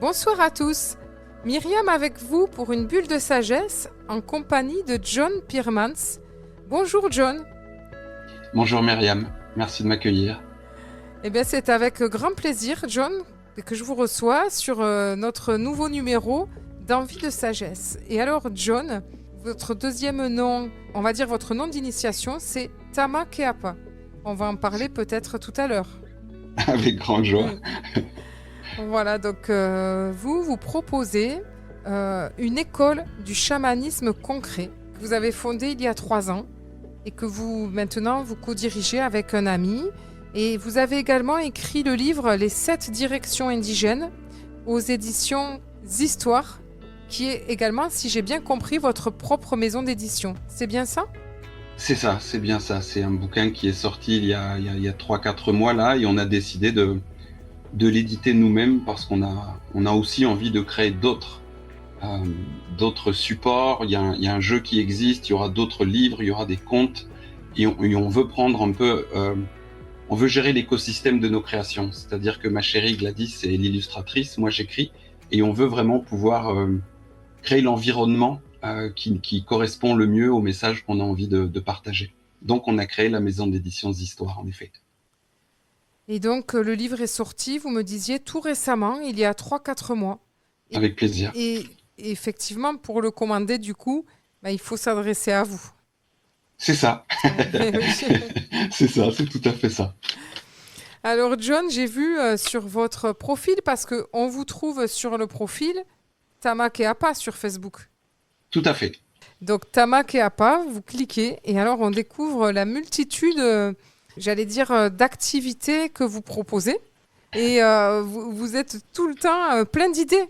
Bonsoir à tous. Myriam avec vous pour une bulle de sagesse en compagnie de John Piermans. Bonjour John. Bonjour Myriam, merci de m'accueillir. Eh bien c'est avec grand plaisir John que je vous reçois sur notre nouveau numéro d'Envie de sagesse. Et alors John, votre deuxième nom, on va dire votre nom d'initiation, c'est Tama Keapa. On va en parler peut-être tout à l'heure. Avec grande joie. Voilà, donc vous proposez une école du chamanisme concret que vous avez fondée il y a 3 ans et que maintenant vous co-dirigez avec un ami. Et vous avez également écrit le livre Les 7 directions indigènes aux éditions Histoires, qui est également, si j'ai bien compris, votre propre maison d'édition. C'est bien ça? C'est ça, c'est bien ça. C'est un bouquin qui est sorti il y a 3-4 mois là et on a décidé de l'éditer nous-mêmes parce on a aussi envie de créer d'autres supports. Il y a un jeu qui existe, il y aura d'autres livres, il y aura des contes et on veut prendre un peu... on veut gérer l'écosystème de nos créations. C'est-à-dire que ma chérie Gladys est l'illustratrice, moi j'écris et on veut vraiment pouvoir créer l'environnement qui correspond le mieux au message qu'on a envie de partager. Donc on a créé la maison d'édition Histoires, en effet. Et donc le livre est sorti, vous me disiez, tout récemment, il y a 3 4 mois. Et, Avec plaisir. et effectivement, pour le commander, du coup, il faut s'adresser à vous. C'est ça. C'est ça, c'est tout à fait ça. Alors John, j'ai vu sur votre profil, parce qu'on vous trouve sur le profil Tama Keapa sur Facebook. Tout à fait. Donc Tama Keapa, vous cliquez et alors on découvre la multitude, j'allais dire, d'activités que vous proposez. Et vous êtes tout le temps plein d'idées.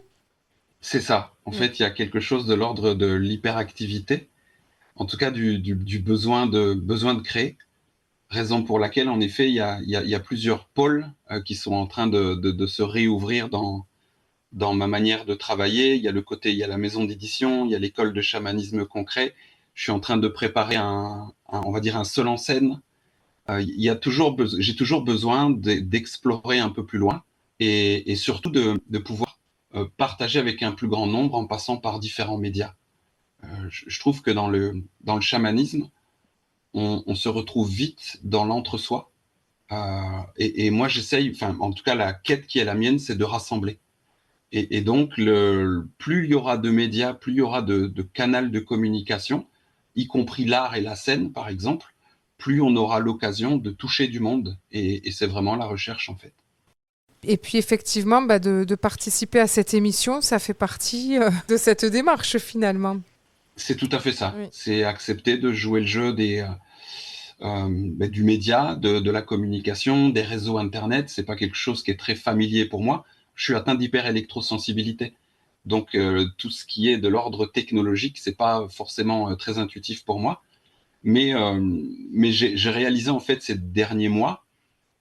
C'est ça. En Mm. fait, il y a quelque chose de l'ordre de l'hyperactivité, en tout cas du besoin de créer. Raison pour laquelle, en effet, il y a plusieurs pôles qui sont en train de se réouvrir dans ma manière de travailler. Il y a il y a la maison d'édition, il y a l'école de chamanisme concret. Je suis en train de préparer on va dire un seul en scène. J'ai toujours besoin d'explorer un peu plus loin et surtout de pouvoir partager avec un plus grand nombre en passant par différents médias. Je trouve que dans le chamanisme, on se retrouve vite dans l'entre-soi. Et moi, j'essaye, enfin, en tout cas, la quête qui est la mienne, c'est de rassembler. Et donc, plus il y aura de médias, plus il y aura de canaux de communication, y compris l'art et la scène, par exemple, plus on aura l'occasion de toucher du monde. Et c'est vraiment la recherche, en fait. Et puis effectivement, de participer à cette émission, ça fait partie de cette démarche finalement. C'est tout à fait ça. Oui. C'est accepter de jouer le jeu du média, de la communication, des réseaux Internet. C'est pas quelque chose qui est très familier pour moi. Je suis atteint d'hyper-électrosensibilité. Donc, tout ce qui est de l'ordre technologique, c'est pas forcément très intuitif pour moi. Mais j'ai réalisé en fait ces derniers mois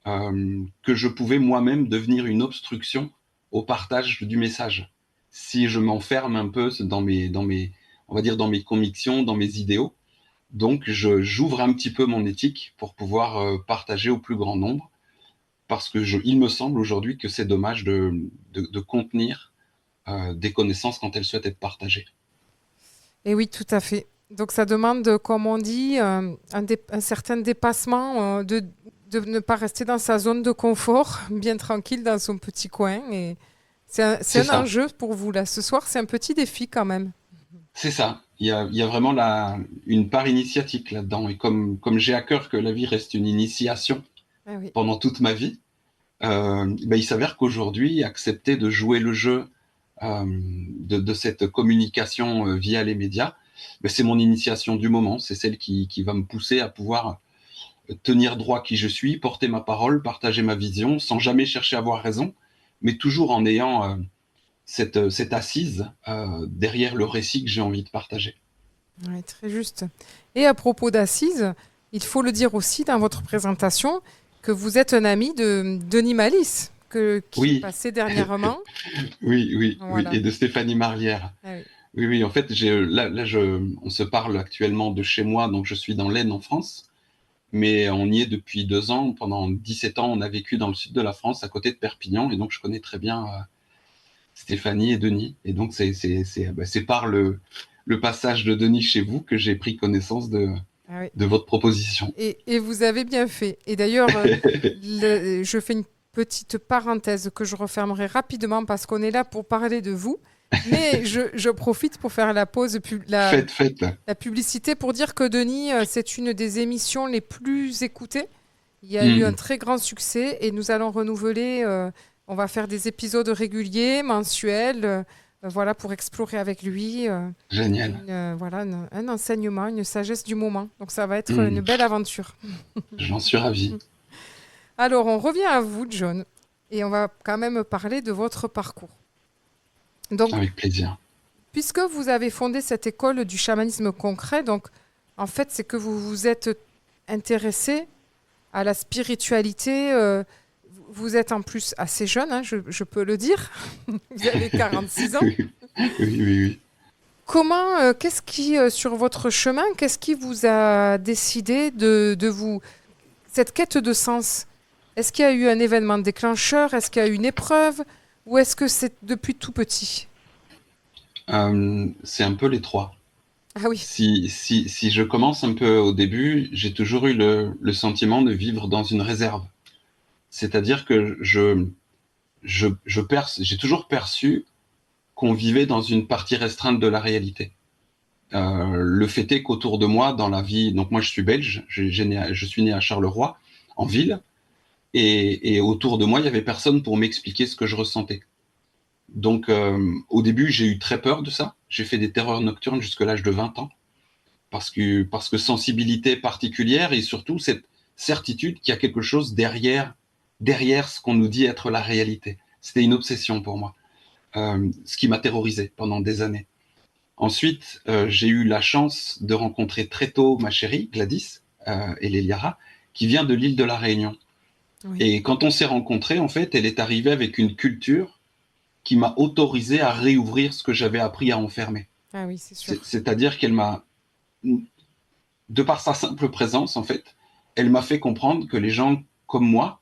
que je pouvais moi-même devenir une obstruction au partage du message. Si je m'enferme un peu on va dire dans mes convictions, dans mes idéaux, donc j'ouvre un petit peu mon éthique pour pouvoir partager au plus grand nombre, parce que il me semble aujourd'hui que c'est dommage de contenir des connaissances quand elles souhaitent être partagées. Et oui, tout à fait. Donc ça demande, comme on dit, un certain dépassement, de ne pas rester dans sa zone de confort, bien tranquille dans son petit coin. Et c'est C'est un ça, enjeu pour vous là. Ce soir, c'est un petit défi quand même. c'est ça. Il y a vraiment une part initiatique là-dedans. Et comme j'ai à cœur que la vie reste une initiation Ah oui. pendant toute ma vie, il s'avère qu'aujourd'hui, accepter de jouer le jeu de cette communication via les médias, c'est mon initiation du moment. C'est celle qui va me pousser à pouvoir tenir droit qui je suis, porter ma parole, partager ma vision, sans jamais chercher à avoir raison, mais toujours en ayant cette assise derrière le récit que j'ai envie de partager. Ouais, très juste. Et à propos d'Assise, il faut le dire aussi dans votre présentation que vous êtes un ami de Denis Malice, qui est Oui, passé dernièrement. oui, Voilà. et de Stéphanie Marlière. Ah oui. Oui, en fait, on se parle actuellement de chez moi, donc je suis dans l'Aisne en France, mais on y est depuis 2 ans. Pendant 17 ans, on a vécu dans le sud de la France, à côté de Perpignan, et donc je connais très bien Stéphanie et Denis. Et donc, c'est par le passage de Denis chez vous que j'ai pris connaissance Ah oui. de votre proposition. Et vous avez bien fait. Et d'ailleurs, je fais une petite parenthèse que je refermerai rapidement parce qu'on est là pour parler de vous. Mais je profite pour faire la pause, Faites. la publicité pour dire que Denis, c'est une des émissions les plus écoutées. Il y a eu un Mm. très grand succès et nous allons renouveler. On va faire des épisodes réguliers, mensuels, voilà, pour explorer avec lui Génial. voilà, un enseignement, une sagesse du moment. Donc ça va être une Mm. belle aventure. J'en suis ravi. Alors, on revient à vous, John, et on va quand même parler de votre parcours. Donc, Avec plaisir. puisque vous avez fondé cette école du chamanisme concret, donc en fait, c'est que vous vous êtes intéressé à la spiritualité. Vous êtes en plus assez jeune, hein, je peux le dire. Vous avez 46 ans. Oui, oui. Comment, qu'est-ce qui, sur votre chemin, qu'est-ce qui vous a décidé de vous... Cette quête de sens, est-ce qu'il y a eu un événement déclencheur? Est-ce qu'il y a eu une épreuve? Ou est-ce que c'est depuis tout petit? C'est un peu les trois. Ah oui, Si je commence un peu au début, j'ai toujours eu le sentiment de vivre dans une réserve. C'est-à-dire que j'ai toujours perçu qu'on vivait dans une partie restreinte de la réalité. Le fait est qu'autour de moi, dans la vie, donc moi je suis belge, je suis né à Charleroi, en ville, et autour de moi, il y avait personne pour m'expliquer ce que je ressentais. Donc au début, j'ai eu très peur de ça. J'ai fait des terreurs nocturnes jusqu'à l'âge de 20 ans, parce que sensibilité particulière et surtout cette certitude qu'il y a quelque chose derrière ce qu'on nous dit être la réalité. C'était une obsession pour moi, ce qui m'a terrorisé pendant des années. Ensuite, j'ai eu la chance de rencontrer très tôt ma chérie, Gladys, Eleliara, qui vient de l'île de la Réunion. oui. Et quand on s'est rencontrés, en fait, elle est arrivée avec une culture qui m'a autorisé à réouvrir ce que j'avais appris à enfermer. Ah oui, c'est sûr. C'est-à-dire qu'elle m'a, de par sa simple présence, en fait, elle m'a fait comprendre que les gens comme moi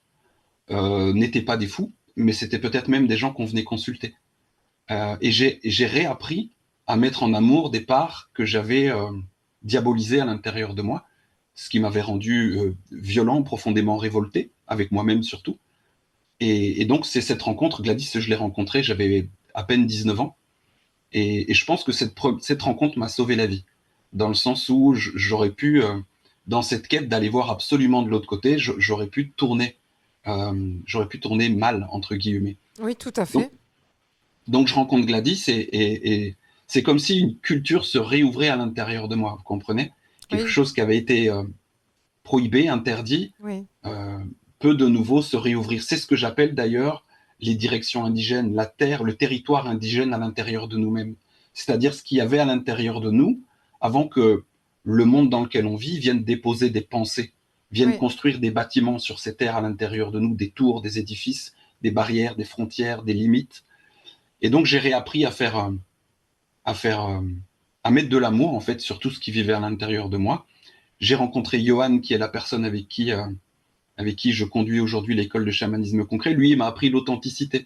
n'étaient pas des fous, mais c'était peut-être même des gens qu'on venait consulter. Et j'ai réappris à mettre en amour des parts que j'avais diabolisées à l'intérieur de moi, ce qui m'avait rendu violent, profondément révolté, avec moi-même surtout. Et donc, c'est cette rencontre, Gladys, je l'ai rencontrée, j'avais à peine 19 ans. Et je pense que cette rencontre m'a sauvé la vie, dans le sens où j'aurais pu, dans cette quête d'aller voir absolument de l'autre côté, j'aurais pu tourner mal, entre guillemets. Oui, tout à Donc, fait. donc je rencontre Gladys et c'est comme si une culture se réouvrait à l'intérieur de moi, vous comprenez? Quelque Oui, chose qui avait été prohibé, interdit, oui, euh, peut de nouveau se réouvrir. C'est ce que j'appelle d'ailleurs les directions indigènes, la terre, le territoire indigène à l'intérieur de nous-mêmes. C'est-à-dire ce qu'il y avait à l'intérieur de nous avant que le monde dans lequel on vit vienne déposer des pensées, vienne oui. construire des bâtiments sur ces terres à l'intérieur de nous, des tours, des édifices, des barrières, des frontières, des limites. Et donc j'ai réappris à faire, à mettre de l'amour en fait sur tout ce qui vivait à l'intérieur de moi. J'ai rencontré Johan, qui est la personne avec qui je conduis aujourd'hui l'école de chamanisme concret. Lui, il m'a appris l'authenticité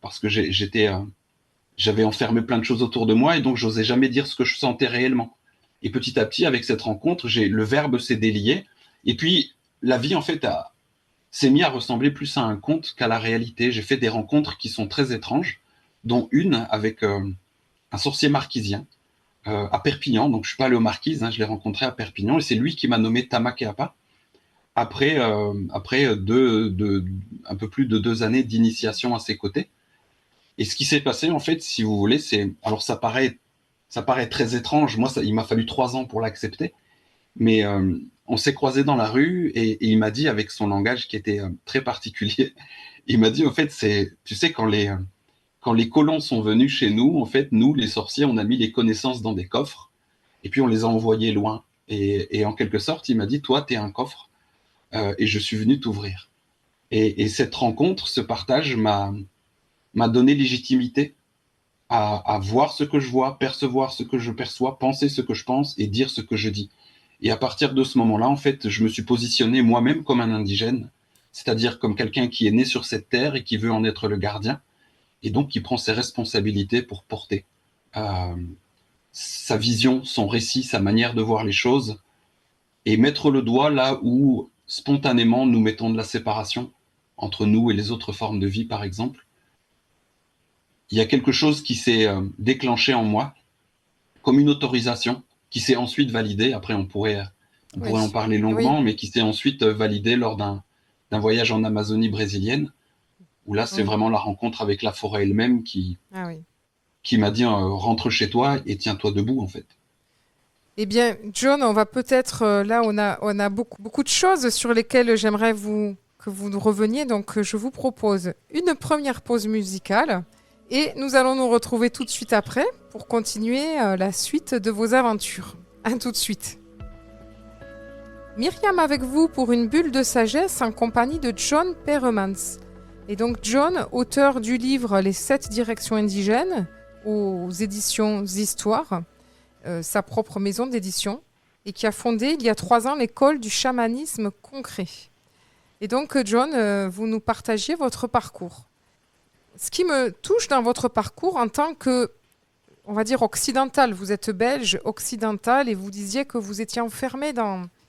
parce que j'avais enfermé plein de choses autour de moi et donc j'osais jamais dire ce que je sentais réellement. Et petit à petit, avec cette rencontre, le verbe s'est délié et puis la vie en fait s'est mise à ressembler plus à un conte qu'à la réalité. J'ai fait des rencontres qui sont très étranges, dont une avec un sorcier marquisien à Perpignan. Donc je suis pas allé aux Marquises, hein, je l'ai rencontré à Perpignan et c'est lui qui m'a nommé Tamakeapa après un peu plus de 2 années d'initiation à ses côtés. Et ce qui s'est passé, en fait, si vous voulez, alors ça paraît très étrange. Moi, il m'a fallu 3 ans pour l'accepter. Mais on s'est croisés dans la rue et il m'a dit, avec son langage qui était très particulier, il m'a dit, en fait, tu sais, quand les colons sont venus chez nous, en fait, nous, les sorciers, on a mis les connaissances dans des coffres et puis on les a envoyés loin. Et en quelque sorte, il m'a dit, toi, t'es un coffre et je suis venu t'ouvrir. Et cette rencontre, ce partage m'a donné légitimité à voir ce que je vois, percevoir ce que je perçois, penser ce que je pense et dire ce que je dis. Et à partir de ce moment-là, en fait, je me suis positionné moi-même comme un indigène, c'est-à-dire comme quelqu'un qui est né sur cette terre et qui veut en être le gardien. et donc qui prend ses responsabilités pour porter sa vision, son récit, sa manière de voir les choses, et mettre le doigt là où spontanément nous mettons de la séparation entre nous et les autres formes de vie, par exemple. Il y a quelque chose qui s'est déclenché en moi, comme une autorisation, qui s'est ensuite validée. Après, on pourrait en parler longuement, mais qui s'est ensuite validée lors d'un voyage en Amazonie brésilienne, où là, c'est vraiment la rencontre avec la forêt elle-même qui m'a dit rentre chez toi et tiens-toi debout, en fait. Eh bien, John, on va peut-être, là, on a beaucoup de choses sur lesquelles j'aimerais que vous nous reveniez. Donc, je vous propose une première pause musicale et nous allons nous retrouver tout de suite après pour continuer la suite de vos aventures. À tout de suite. Myriam avec vous pour une bulle de sagesse en compagnie de John Peremans. Et donc, John, auteur du livre Les 7 directions indigènes aux éditions Histoires, sa propre maison d'édition, et qui a fondé il y a 3 ans l'école du chamanisme concret. Et donc, John, vous nous partagiez votre parcours. Ce qui me touche dans votre parcours en tant que, on va dire, occidental, vous êtes belge, occidental, et vous disiez que vous étiez enfermé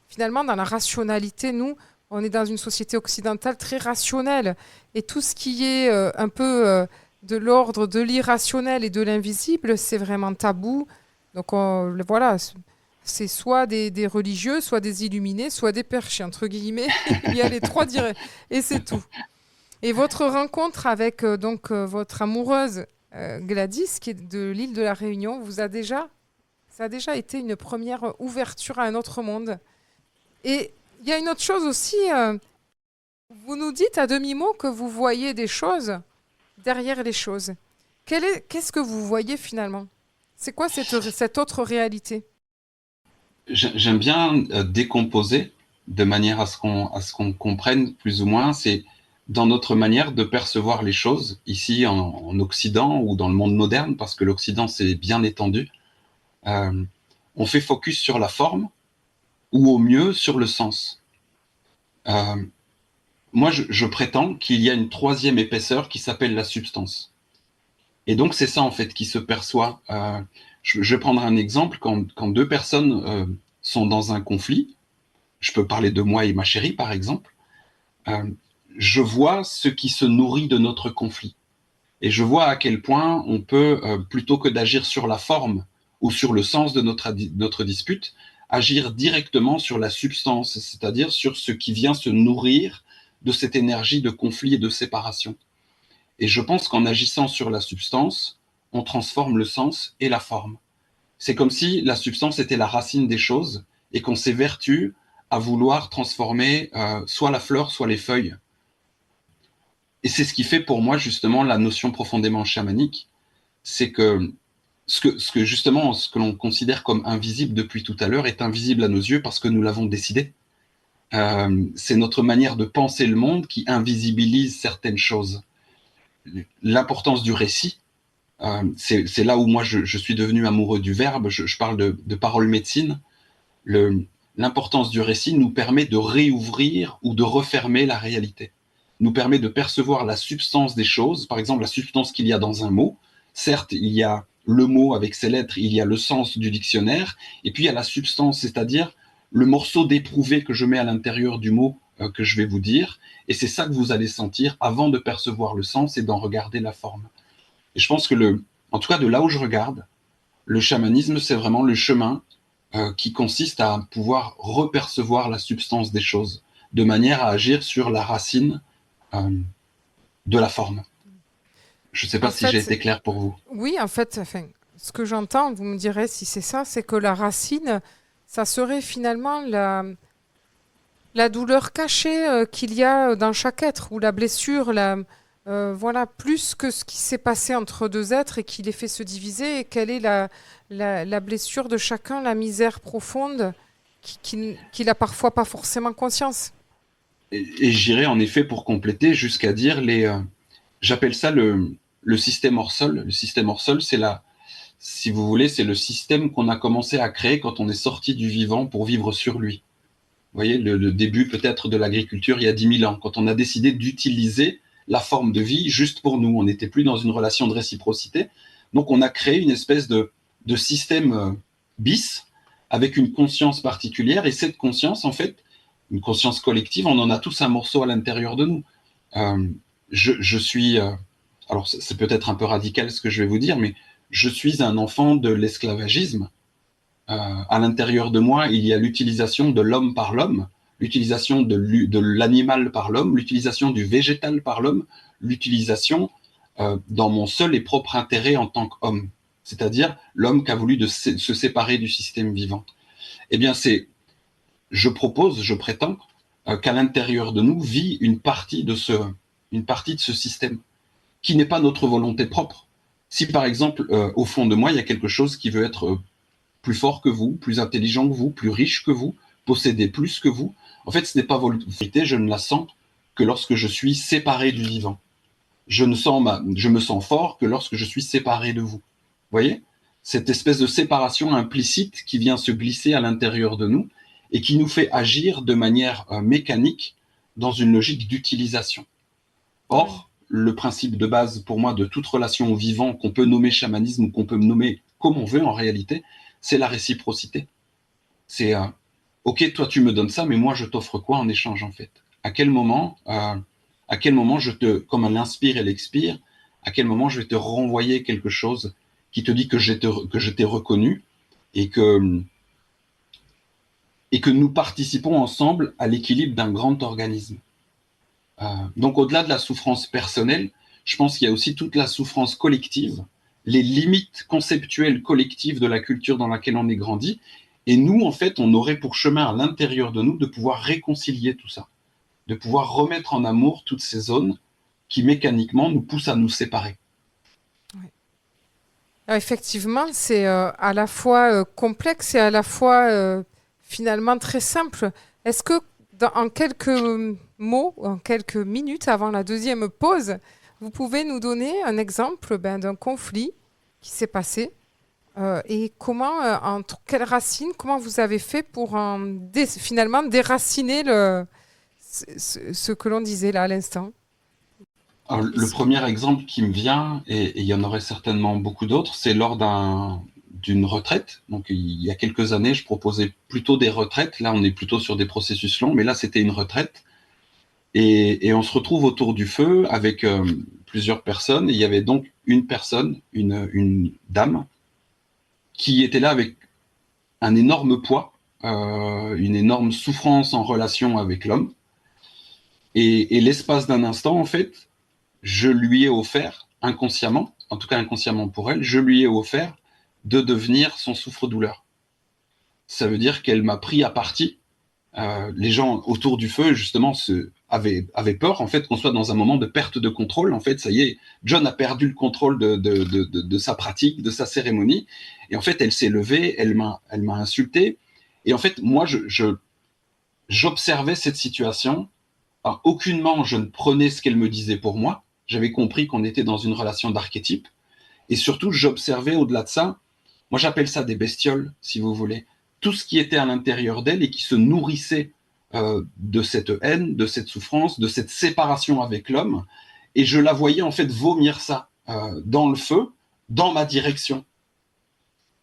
finalement dans la rationalité. Nous, on est dans une société occidentale très rationnelle, et tout ce qui est un peu de l'ordre de l'irrationnel et de l'invisible, c'est vraiment tabou. Donc voilà, c'est soit des religieux, soit des illuminés, soit des perchés, entre guillemets. Il y a les 3 directs, et c'est tout. Et votre rencontre avec votre amoureuse Gladys, qui est de l'île de la Réunion, ça a déjà été une première ouverture à un autre monde. Et il y a une autre chose aussi, vous nous dites à demi-mot que vous voyez des choses derrière les choses. Qu'est-ce que vous voyez finalement ? C'est quoi cette autre réalité ? J'aime bien décomposer de manière à ce qu'on comprenne plus ou moins. C'est dans notre manière de percevoir les choses, ici en Occident ou dans le monde moderne, parce que l'Occident c'est bien étendu. On fait focus sur la forme ou au mieux sur le sens. Moi, je prétends qu'il y a une 3e épaisseur qui s'appelle la substance. Et donc, c'est ça, en fait, qui se perçoit. Je vais prendre un exemple. Quand 2 personnes sont dans un conflit, je peux parler de moi et ma chérie, par exemple, je vois ce qui se nourrit de notre conflit. Et je vois à quel point on peut, plutôt que d'agir sur la forme ou sur le sens de notre dispute, agir directement sur la substance, c'est-à-dire sur ce qui vient se nourrir de cette énergie de conflit et de séparation. Et je pense qu'en agissant sur la substance, on transforme le sens et la forme. C'est comme si la substance était la racine des choses et qu'on s'évertue à vouloir transformer soit la fleur, soit les feuilles. Et c'est ce qui fait pour moi justement la notion profondément chamanique, c'est que ce que l'on considère comme invisible depuis tout à l'heure est invisible à nos yeux parce que nous l'avons décidé. C'est notre manière de penser le monde qui invisibilise certaines choses. L'importance du récit, c'est là où moi je suis devenu amoureux du verbe, je parle de parole médecine. L'importance du récit nous permet de réouvrir ou de refermer la réalité, nous permet de percevoir la substance des choses, par exemple la substance qu'il y a dans un mot. Certes, il y a le mot avec ses lettres, il y a le sens du dictionnaire, et puis il y a la substance, c'est-à-dire le morceau d'éprouvé que je mets à l'intérieur du mot que je vais vous dire, et c'est ça que vous allez sentir avant de percevoir le sens et d'en regarder la forme. Et je pense que en tout cas de là où je regarde, le chamanisme, c'est vraiment le chemin qui consiste à pouvoir repercevoir la substance des choses, de manière à agir sur la racine de la forme. Je ne sais pas si j'ai été clair pour vous. Oui, en fait, ce que j'entends, vous me direz si c'est ça, c'est que la racine, ça serait finalement la douleur cachée qu'il y a dans chaque être, ou la blessure, voilà, plus que ce qui s'est passé entre 2 êtres et qui les fait se diviser, et quelle est la blessure de chacun, la misère profonde qu'il a parfois pas forcément conscience. Et j'irai en effet pour compléter jusqu'à dire j'appelle ça le système hors sol. Le système hors sol, si vous voulez, c'est le système qu'on a commencé à créer quand on est sorti du vivant pour vivre sur lui. Vous voyez, le début peut-être de l'agriculture il y a 10 000 ans, quand on a décidé d'utiliser la forme de vie juste pour nous. On n'était plus dans une relation de réciprocité. Donc, on a créé une espèce de système bis avec une conscience particulière. Et cette conscience, en fait, une conscience collective, on en a tous un morceau à l'intérieur de nous. Euh, je suis... alors, c'est peut-être un peu radical ce que je vais vous dire, mais je suis un enfant de l'esclavagisme. À l'intérieur de moi, il y a l'utilisation de l'homme par l'homme, l'utilisation de l'animal par l'homme, l'utilisation du végétal par l'homme, l'utilisation dans mon seul et propre intérêt en tant qu'homme, c'est-à-dire l'homme qui a voulu se séparer du système vivant. Eh bien, je prétends qu'à l'intérieur de nous vit une partie de ce système qui n'est pas notre volonté propre. Si par exemple, au fond de moi, il y a quelque chose qui veut être plus fort que vous, plus intelligent que vous, plus riche que vous, posséder plus que vous. En fait, ce n'est pas votre vérité, je ne la sens que lorsque je suis séparé du vivant. Je me sens fort que lorsque je suis séparé de vous. Vous voyez ? Cette espèce de séparation implicite qui vient se glisser à l'intérieur de nous et qui nous fait agir de manière mécanique dans une logique d'utilisation. Or, le principe de base pour moi de toute relation au vivant qu'on peut nommer chamanisme ou qu'on peut nommer comme on veut en réalité, c'est la réciprocité. C'est ok, toi tu me donnes ça, mais moi je t'offre quoi en échange en fait ? À quel moment je te, comme l'inspire et l'expire, à quel moment je vais te renvoyer quelque chose qui te dit que je t'ai reconnu et que nous participons ensemble à l'équilibre d'un grand organisme. Donc au-delà de la souffrance personnelle, je pense qu'il y a aussi toute la souffrance collective, les limites conceptuelles collectives de la culture dans laquelle on est grandi. Et nous, en fait, on aurait pour chemin à l'intérieur de nous de pouvoir réconcilier tout ça, de pouvoir remettre en amour toutes ces zones qui mécaniquement nous poussent à nous séparer. Ouais. Alors, effectivement, c'est à la fois complexe et à la fois finalement très simple. Est-ce que en quelques mots, en quelques minutes avant la deuxième pause, vous pouvez nous donner un exemple d'un conflit qui s'est passé et comment, entre quelles racines, comment vous avez fait pour finalement déraciner ce que l'on disait là à l'instant? Alors, le premier exemple qui me vient, et il y en aurait certainement beaucoup d'autres, c'est lors d'une retraite. Donc, il y a quelques années, je proposais plutôt des retraites. Là, on est plutôt sur des processus longs, mais là, c'était une retraite. Et on se retrouve autour du feu avec plusieurs personnes. Et il y avait donc une personne, une dame, qui était là avec un énorme poids, une énorme souffrance en relation avec l'homme. Et l'espace d'un instant, en fait, je lui ai offert, inconsciemment, en tout cas inconsciemment pour elle, je lui ai offert de devenir son souffre-douleur. Ça veut dire qu'elle m'a pris à partie. Les gens autour du feu, justement, avaient peur, en fait, qu'on soit dans un moment de perte de contrôle. En fait, ça y est, John a perdu le contrôle de sa pratique, de sa cérémonie. Et en fait, elle s'est levée, elle m'a insulté. Et en fait, moi, j'observais cette situation. Alors, aucunement, je ne prenais ce qu'elle me disait pour moi. J'avais compris qu'on était dans une relation d'archétype. Et surtout, j'observais au-delà de ça, moi j'appelle ça des bestioles, si vous voulez, tout ce qui était à l'intérieur d'elle et qui se nourrissait de cette haine, de cette souffrance, de cette séparation avec l'homme. Et je la voyais en fait vomir ça dans le feu, dans ma direction.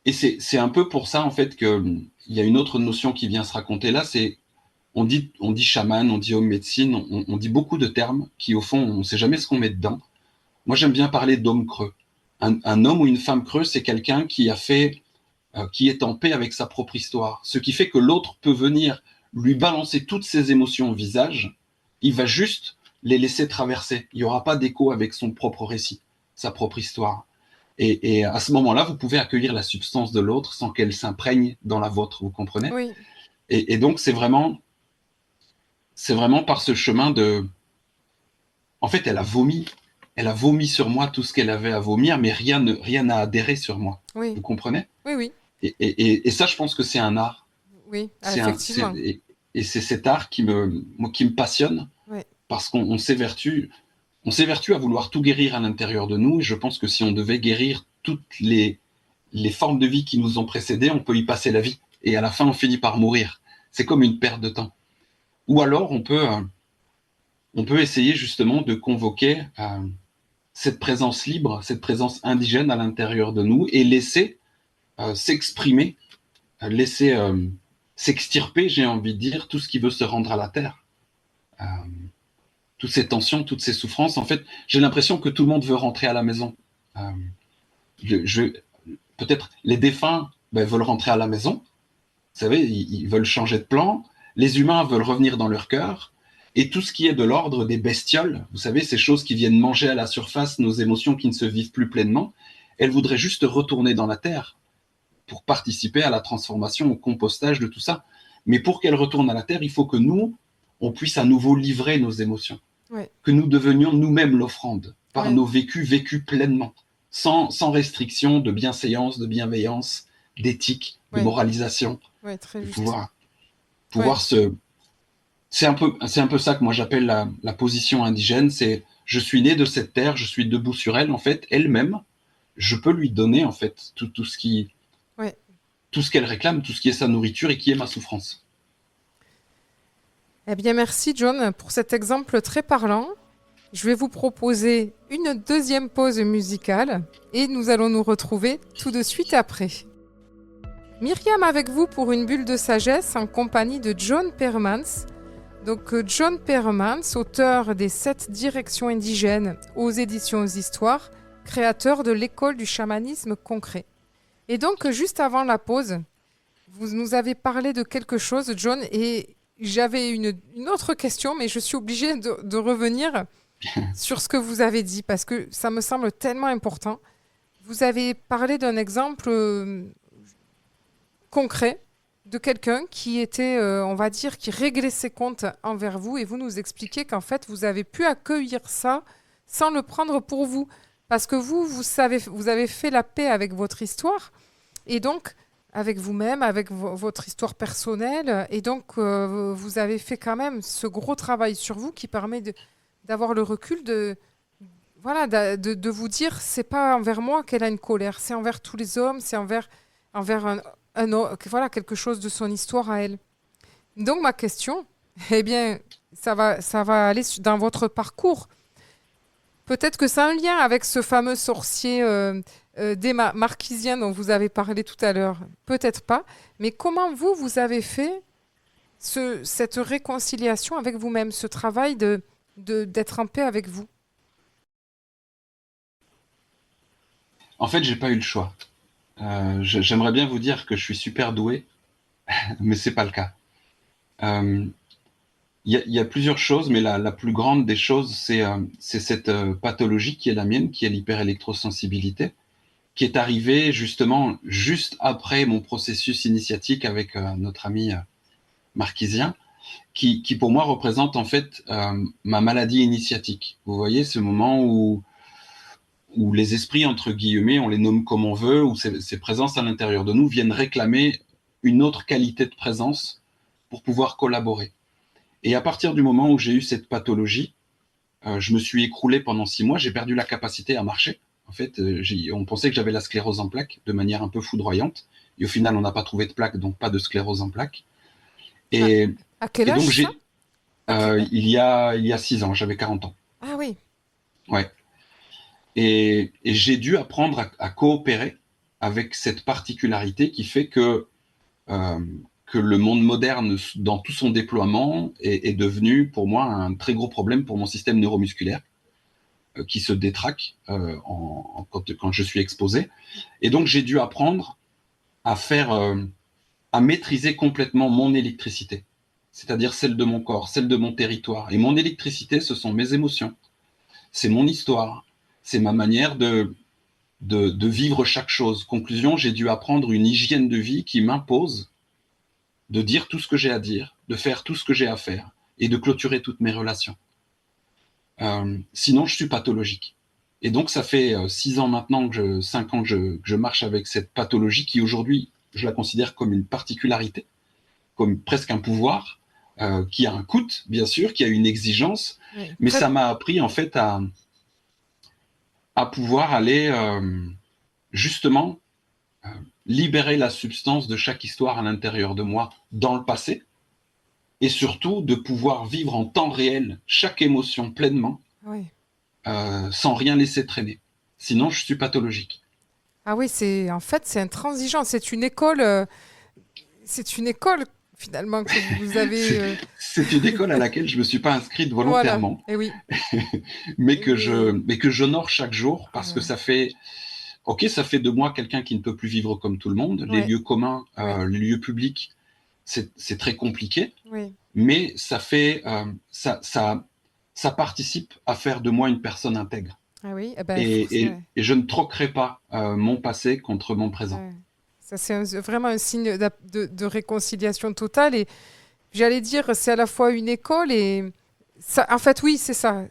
Et c'est un peu pour ça en fait qu'il y a une autre notion qui vient se raconter là, c'est on dit chaman, on dit homme médecine, on dit beaucoup de termes qui, au fond, on ne sait jamais ce qu'on met dedans. Moi, j'aime bien parler d'homme creux. Un homme ou une femme creux, c'est quelqu'un qui qui est en paix avec sa propre histoire. Ce qui fait que l'autre peut venir lui balancer toutes ses émotions au visage. Il va juste les laisser traverser. Il n'y aura pas d'écho avec son propre récit, sa propre histoire. Et à ce moment-là, vous pouvez accueillir la substance de l'autre sans qu'elle s'imprègne dans la vôtre, vous comprenez ? Oui. Et donc, c'est vraiment par ce chemin de... En fait, elle a vomi sur moi tout ce qu'elle avait à vomir, mais rien n'a adhéré sur moi. Oui. Vous comprenez ? Oui, oui. Et ça, je pense que c'est un art. Oui, effectivement. Et c'est cet art qui me passionne, Oui. parce qu'on s'évertue à vouloir tout guérir à l'intérieur de nous. Et je pense que si on devait guérir toutes les formes de vie qui nous ont précédés, on peut y passer la vie. Et à la fin, on finit par mourir. C'est comme une perte de temps. Ou alors, on peut on peut essayer justement de convoquer cette présence libre, cette présence indigène à l'intérieur de nous et laisser s'exprimer, laisser s'extirper, j'ai envie de dire, tout ce qui veut se rendre à la terre. Euh, toutes ces tensions, toutes ces souffrances. En fait, j'ai l'impression que tout le monde veut rentrer à la maison. Euh, Peut-être les défunts veulent rentrer à la maison. Vous savez, ils veulent changer de plan. Les humains veulent revenir dans leur cœur. Et tout ce qui est de l'ordre des bestioles, vous savez, ces choses qui viennent manger à la surface nos émotions qui ne se vivent plus pleinement, elles voudraient juste retourner dans la terre pour participer à la transformation, au compostage de tout ça. Mais pour qu'elles retournent à la terre, il faut que nous, on puisse à nouveau livrer nos émotions. Ouais. Que nous devenions nous-mêmes l'offrande par Ouais. nos vécus pleinement, sans restriction de bienséance, de bienveillance, d'éthique, de Ouais. moralisation. Ouais, très De juste. pouvoir se... C'est un peu ça que moi j'appelle la position indigène, c'est je suis né de cette terre, je suis debout sur elle, en fait, elle-même, je peux lui donner en fait tout ce Ouais. tout ce qu'elle réclame, tout ce qui est sa nourriture et qui est ma souffrance. Eh bien, merci John pour cet exemple très parlant. Je vais vous proposer une deuxième pause musicale et nous allons nous retrouver tout de suite après. Myriam avec vous pour une bulle de sagesse en compagnie de John Permans. Donc John Permans, auteur des 7 directions indigènes aux éditions Histoires, créateur de l'école du chamanisme concret. Et donc juste avant la pause, vous nous avez parlé de quelque chose, John, et j'avais une autre question, mais je suis obligée de revenir sur ce que vous avez dit parce que ça me semble tellement important. Vous avez parlé d'un exemple concret de quelqu'un qui était, on va dire, qui réglait ses comptes envers vous et vous nous expliquez qu'en fait, vous avez pu accueillir ça sans le prendre pour vous. Parce que vous avez fait la paix avec votre histoire et donc avec vous-même, avec votre histoire personnelle. Et donc, vous avez fait quand même ce gros travail sur vous qui permet d'avoir le recul de vous dire, c'est pas envers moi qu'elle a une colère, c'est envers tous les hommes, c'est envers voilà, quelque chose de son histoire à elle. Donc ma question, eh bien, ça va aller dans votre parcours. Peut-être que c'est un lien avec ce fameux sorcier des Marquisiens dont vous avez parlé tout à l'heure. Peut-être pas. Mais comment vous avez fait cette réconciliation avec vous-même, ce travail d'être en paix avec vous? En fait, j'ai pas eu le choix. J'aimerais bien vous dire que je suis super doué, mais c'est pas le cas. Euh, Il y a plusieurs choses, mais la plus grande des choses, c'est cette pathologie qui est la mienne, qui est l'hyperélectrosensibilité, qui est arrivée justement juste après mon processus initiatique avec notre ami marquisien, qui pour moi représente en fait ma maladie initiatique. Vous voyez, ce moment où les esprits, entre guillemets, on les nomme comme on veut, où ces présences à l'intérieur de nous viennent réclamer une autre qualité de présence pour pouvoir collaborer. Et à partir du moment où j'ai eu cette pathologie, je me suis écroulé pendant 6 mois, j'ai perdu la capacité à marcher. En fait, on pensait que j'avais la sclérose en plaques de manière un peu foudroyante. Et au final, on n'a pas trouvé de plaques, donc pas de sclérose en plaques. À, Et, à quel et donc, âge ça? il y a 6 ans, j'avais 40 ans. Ah oui, Ouais. Et j'ai dû apprendre à coopérer avec cette particularité qui fait euh, que le monde moderne, dans tout son déploiement, est devenu pour moi un très gros problème pour mon système neuromusculaire, qui se détraque quand je suis exposé. Et donc j'ai dû apprendre à à maîtriser complètement mon électricité, c'est-à-dire celle de mon corps, celle de mon territoire. Et mon électricité, ce sont mes émotions, c'est mon histoire, c'est ma manière de vivre chaque chose. Conclusion, j'ai dû apprendre une hygiène de vie qui m'impose de dire tout ce que j'ai à dire, de faire tout ce que j'ai à faire et de clôturer toutes mes relations. Sinon, je suis pathologique. Et donc, ça fait 6 ans maintenant, 5 ans que je marche avec cette pathologie qui aujourd'hui, je la considère comme une particularité, comme presque un pouvoir, qui a un coût, bien sûr, qui a une exigence, oui. mais ça m'a appris en fait à pouvoir aller justement libérer la substance de chaque histoire à l'intérieur de moi dans le passé et surtout de pouvoir vivre en temps réel chaque émotion pleinement, Oui. sans rien laisser traîner. Sinon, je suis pathologique. Ah oui, en fait, c'est intransigeant. C'est une école finalement que vous avez. C'est c'est une école à laquelle je ne me suis pas inscrite Voilà. volontairement, Et oui. mais Et que j'honore chaque jour ah parce que ouais. ça fait, ok, ça fait de moi quelqu'un qui ne peut plus vivre comme tout le monde. Les Ouais. lieux communs, Oui. les lieux publics, c'est très compliqué, Oui. mais ça participe à faire de moi une personne intègre. Ah oui. Eh ben, ouais. Et je ne troquerai pas mon passé contre mon présent. Ouais. Ça, c'est vraiment un signe de réconciliation totale. Et j'allais dire, c'est à la fois une école et ça, en fait, oui, c'est ça.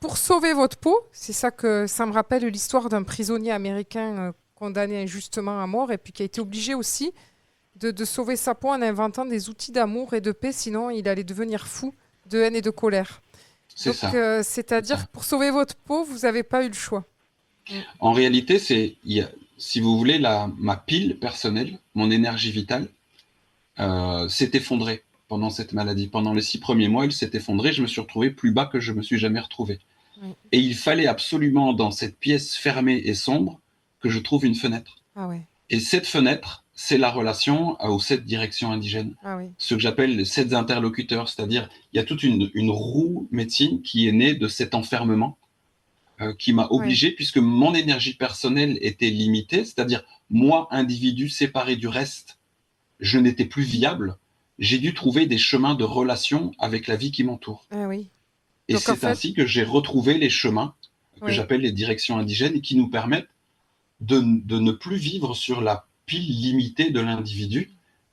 Pour sauver votre peau, c'est ça que ça me rappelle l'histoire d'un prisonnier américain condamné injustement à mort et puis qui a été obligé aussi de sauver sa peau en inventant des outils d'amour et de paix, sinon il allait devenir fou de haine et de colère. C'est Donc, ça, c'est c'est-à-dire ça. que pour sauver votre peau, vous n'avez pas eu le choix. Mm. En réalité, si vous voulez, ma pile personnelle, mon énergie vitale, s'est effondrée pendant cette maladie. Pendant les 6 premiers mois, elle s'est effondrée. Je me suis retrouvé plus bas que je me suis jamais retrouvé. Oui. Et il fallait absolument, dans cette pièce fermée et sombre, que je trouve une fenêtre. Ah ouais. Et cette fenêtre, c'est la relation aux 7 directions indigènes. Ah oui. Ce que j'appelle les 7 interlocuteurs, c'est-à-dire il y a toute une roue médecine qui est née de cet enfermement qui m'a Ouais. obligé, puisque mon énergie personnelle était limitée, c'est-à-dire moi, individu séparé du reste, je n'étais plus viable, j'ai dû trouver des chemins de relation avec la vie qui m'entoure. Ah oui. Et Donc en c'est fait, ainsi que j'ai retrouvé les chemins que oui. j'appelle les directions indigènes et qui nous permettent de ne plus vivre sur la pile limitée de l'individu,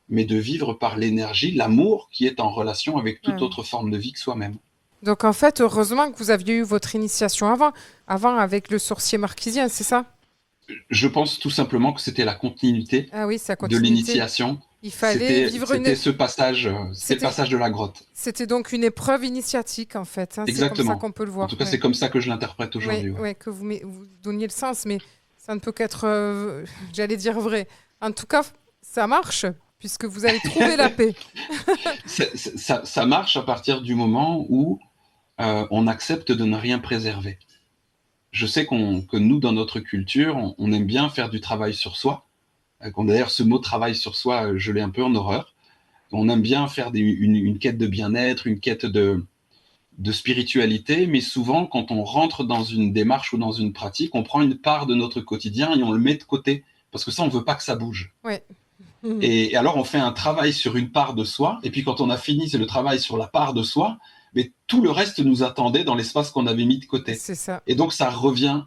mais de vivre par l'énergie, l'amour qui est en relation avec Ah toute oui. autre forme de vie que soi-même. Donc en fait, heureusement que vous aviez eu votre initiation avant avec le sorcier marquisien, c'est ça? Je pense tout simplement que c'était la continuité Ah oui, c'est la de continuité. l'initiation. Il fallait vivre C'était ce passage, c'était le C'était, passage de la grotte. c'était donc une épreuve initiatique en fait, hein. C'est comme ça Exactement. qu'on peut le En voir. tout cas, Ouais. c'est comme ça que je l'interprète Oui, aujourd'hui. Ouais. ouais, que vous donniez le sens, mais ça ne peut qu'être, j'allais dire vrai. En tout cas, ça marche puisque vous avez trouvé la paix. Ça marche à partir du moment où on accepte de ne rien préserver. Je sais que nous, dans notre culture, on aime bien faire du travail sur soi. D'ailleurs, ce mot travail sur soi, je l'ai un peu en horreur. On aime bien faire une quête de bien-être, une quête de spiritualité, mais souvent, quand on rentre dans une démarche ou dans une pratique, on prend une part de notre quotidien et on le met de côté, parce que ça, on ne veut pas que ça bouge. Ouais. Mhm. Et alors, on fait un travail sur une part de soi, et puis quand on a fini, c'est le travail sur la part de soi, mais tout le reste nous attendait dans l'espace qu'on avait mis de côté. C'est ça. Et donc, ça revient.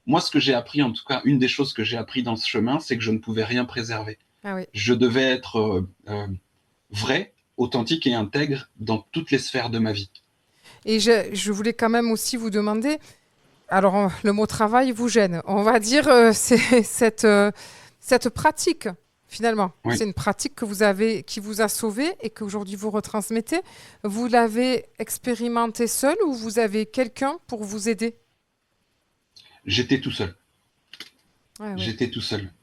Moi, ce que j'ai appris, en tout cas, une des choses que j'ai appris dans ce chemin, c'est que je ne pouvais rien préserver. Ah oui. Je devais être vrai, authentique et intègre dans toutes les sphères de ma vie. Et je voulais quand même aussi vous demander, alors le mot travail vous gêne. On va dire c'est cette pratique. Finalement, Oui. c'est une pratique que vous avez, qui vous a sauvé et qu'aujourd'hui vous retransmettez. Vous l'avez expérimenté seul ou vous avez quelqu'un pour vous aider? J'étais tout seul. Ah oui. J'étais tout seul.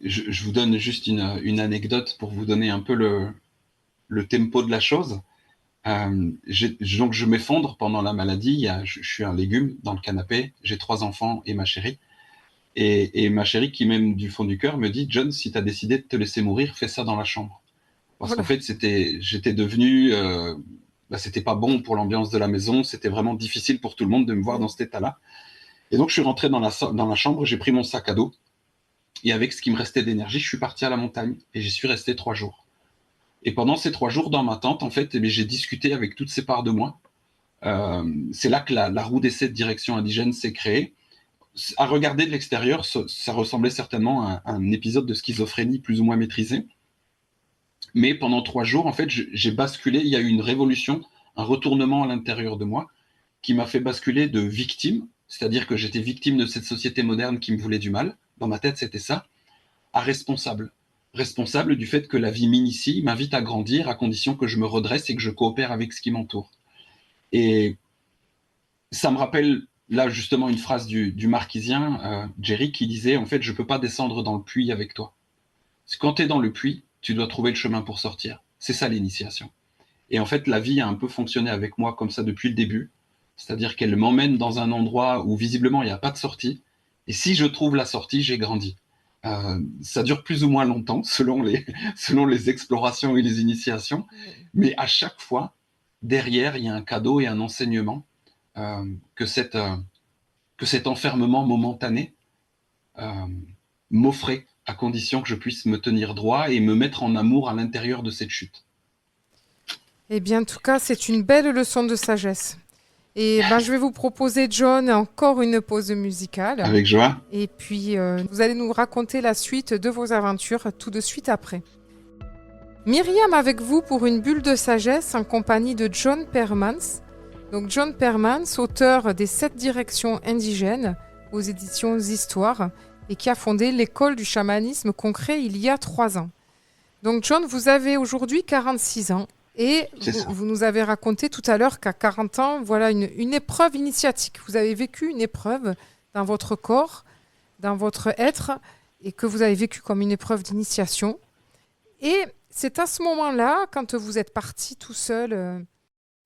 Je vous donne juste une anecdote pour vous donner un peu le tempo de la chose. Donc je m'effondre pendant la maladie. Je suis un légume dans le canapé. J'ai 3 enfants et ma chérie. Et ma chérie, qui m'aime du fond du cœur, me dit: John, si tu as décidé de te laisser mourir, fais ça dans la chambre. Parce qu'en Voilà. fait, j'étais devenu. C'était pas bon pour l'ambiance de la maison. C'était vraiment difficile pour tout le monde de me voir Oui. dans cet état-là. Et donc, je suis rentré dans la chambre, j'ai pris mon sac à dos. Et avec ce qui me restait d'énergie, je suis parti à la montagne. Et j'y suis resté 3 jours. Et pendant ces 3 jours, dans ma tente, en fait, j'ai discuté avec toutes ces parts de moi. C'est là que la roue des 7 directions indigènes s'est créée. À regarder de l'extérieur, ça ressemblait certainement à un épisode de schizophrénie plus ou moins maîtrisé. Mais pendant 3 jours, en fait, j'ai basculé. Il y a eu une révolution, un retournement à l'intérieur de moi qui m'a fait basculer de victime, c'est-à-dire que j'étais victime de cette société moderne qui me voulait du mal. Dans ma tête, c'était ça, à responsable. Responsable du fait que la vie m'initie, m'invite à grandir à condition que je me redresse et que je coopère avec ce qui m'entoure. Et ça me rappelle là justement une phrase du marquisien, Jerry, qui disait en fait, je ne peux pas descendre dans le puits avec toi. Quand tu es dans le puits, tu dois trouver le chemin pour sortir. C'est ça l'initiation. Et en fait, la vie a un peu fonctionné avec moi comme ça depuis le début. C'est-à-dire qu'elle m'emmène dans un endroit où visiblement il n'y a pas de sortie. Et si je trouve la sortie, j'ai grandi. Ça dure plus ou moins longtemps selon selon les explorations et les initiations. Oui. Mais à chaque fois, derrière, il y a un cadeau et un enseignement euh, que, cette, euh, que cet enfermement momentané euh, m'offrait, à condition que je puisse me tenir droit et me mettre en amour à l'intérieur de cette chute. Eh bien, en tout cas, c'est une belle leçon de sagesse. Et ben, je vais vous proposer, John, encore une pause musicale. Avec joie. Et puis, vous allez nous raconter la suite de vos aventures tout de suite après. Myriam avec vous pour une bulle de sagesse en compagnie de John Permans. Donc John Permans, auteur des 7 directions indigènes aux éditions Histoire et qui a fondé l'école du chamanisme concret il y a 3 ans. Donc John, vous avez aujourd'hui 46 ans et vous nous avez raconté tout à l'heure qu'à 40 ans, voilà une épreuve initiatique. Vous avez vécu une épreuve dans votre corps, dans votre être et que vous avez vécu comme une épreuve d'initiation. Et c'est à ce moment-là, quand vous êtes parti tout seul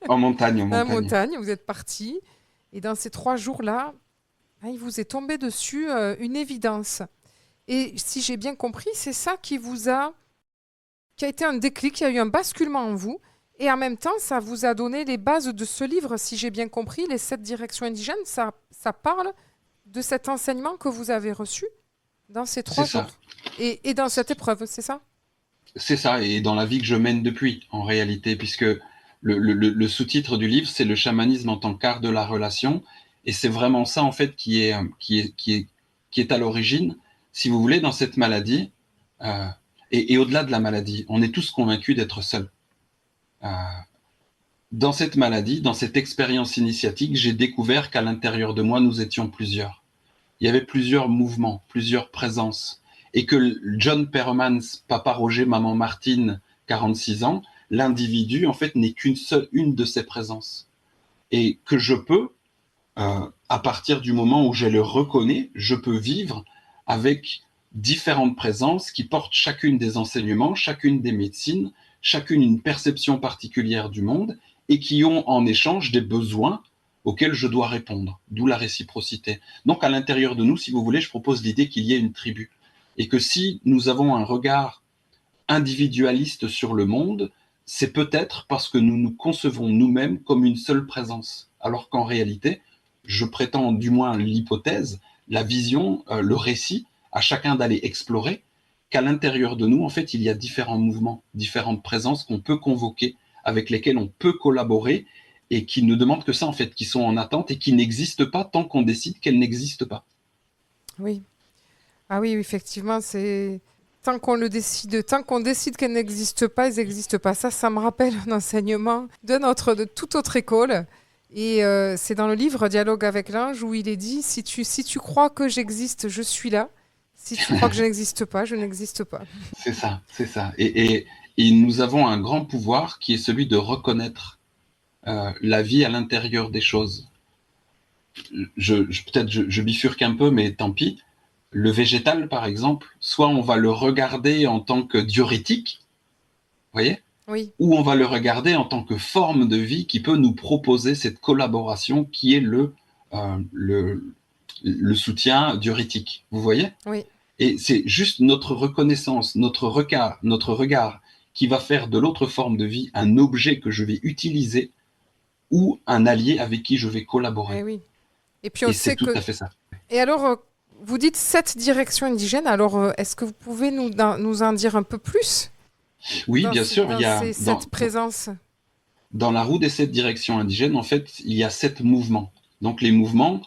En montagne, en dans la montagne. montagne, vous êtes parti, et dans ces 3 jours-là, il vous est tombé dessus une évidence. Et si j'ai bien compris, c'est ça qui a été un déclic, il y a eu un basculement en vous, et en même temps, ça vous a donné les bases de ce livre, si j'ai bien compris, les 7 directions indigènes, ça parle de cet enseignement que vous avez reçu dans ces 3 jours. Et dans cette épreuve, c'est ça? C'est ça, et dans la vie que je mène depuis, en réalité, puisque le sous-titre du livre, c'est le chamanisme en tant qu'art de la relation, et c'est vraiment ça, en fait, qui est à l'origine, si vous voulez, dans cette maladie, et au-delà de la maladie, on est tous convaincus d'être seuls. Dans cette maladie, dans cette expérience initiatique, j'ai découvert qu'à l'intérieur de moi, nous étions plusieurs. Il y avait plusieurs mouvements, plusieurs présences, et que John Permans, Papa Roger, Maman Martine, 46 ans, l'individu, en fait, n'est qu'une seule, une de ces présences. Et que je peux, à partir du moment où je le reconnais, je peux vivre avec différentes présences qui portent chacune des enseignements, chacune des médecines, chacune une perception particulière du monde, et qui ont en échange des besoins auxquels je dois répondre, d'où la réciprocité. Donc à l'intérieur de nous, si vous voulez, je propose l'idée qu'il y ait une tribu. Et que si nous avons un regard individualiste sur le monde, c'est peut-être parce que nous nous concevons nous-mêmes comme une seule présence. Alors qu'en réalité, je prétends du moins l'hypothèse, la vision, le récit, à chacun d'aller explorer, qu'à l'intérieur de nous, en fait, il y a différents mouvements, différentes présences qu'on peut convoquer, avec lesquelles on peut collaborer, et qui ne demandent que ça, en fait, qui sont en attente et qui n'existent pas tant qu'on décide qu'elles n'existent pas. Oui. Ah oui, effectivement, c'est tant qu'on le décide, tant qu'on décide qu'elles n'existent pas, elles n'existent pas. Ça me rappelle un enseignement de toute autre école. Et c'est dans le livre Dialogue avec l'ange où il est dit, si tu crois que j'existe, je suis là. Si tu crois que je n'existe pas, je n'existe pas. C'est ça, c'est ça. Et nous avons un grand pouvoir qui est celui de reconnaître la vie à l'intérieur des choses. Peut-être je bifurque un peu, mais tant pis. Le végétal, par exemple, soit on va le regarder en tant que diurétique, vous voyez, Oui, ou on va le regarder en tant que forme de vie qui peut nous proposer cette collaboration qui est le soutien diurétique, vous voyez. oui. Et c'est juste notre reconnaissance, notre regard qui va faire de l'autre forme de vie un objet que je vais utiliser ou un allié avec qui je vais collaborer. Eh oui. Et puis on Et c'est sait tout que... à fait ça. Et alors, vous dites 7 directions indigènes. Alors, est-ce que vous pouvez nous en dire un peu plus Oui, bien sûr, dans il y a ces 7 présences? dans la roue des 7 directions indigènes, en fait, il y a 7 mouvements. Donc les mouvements,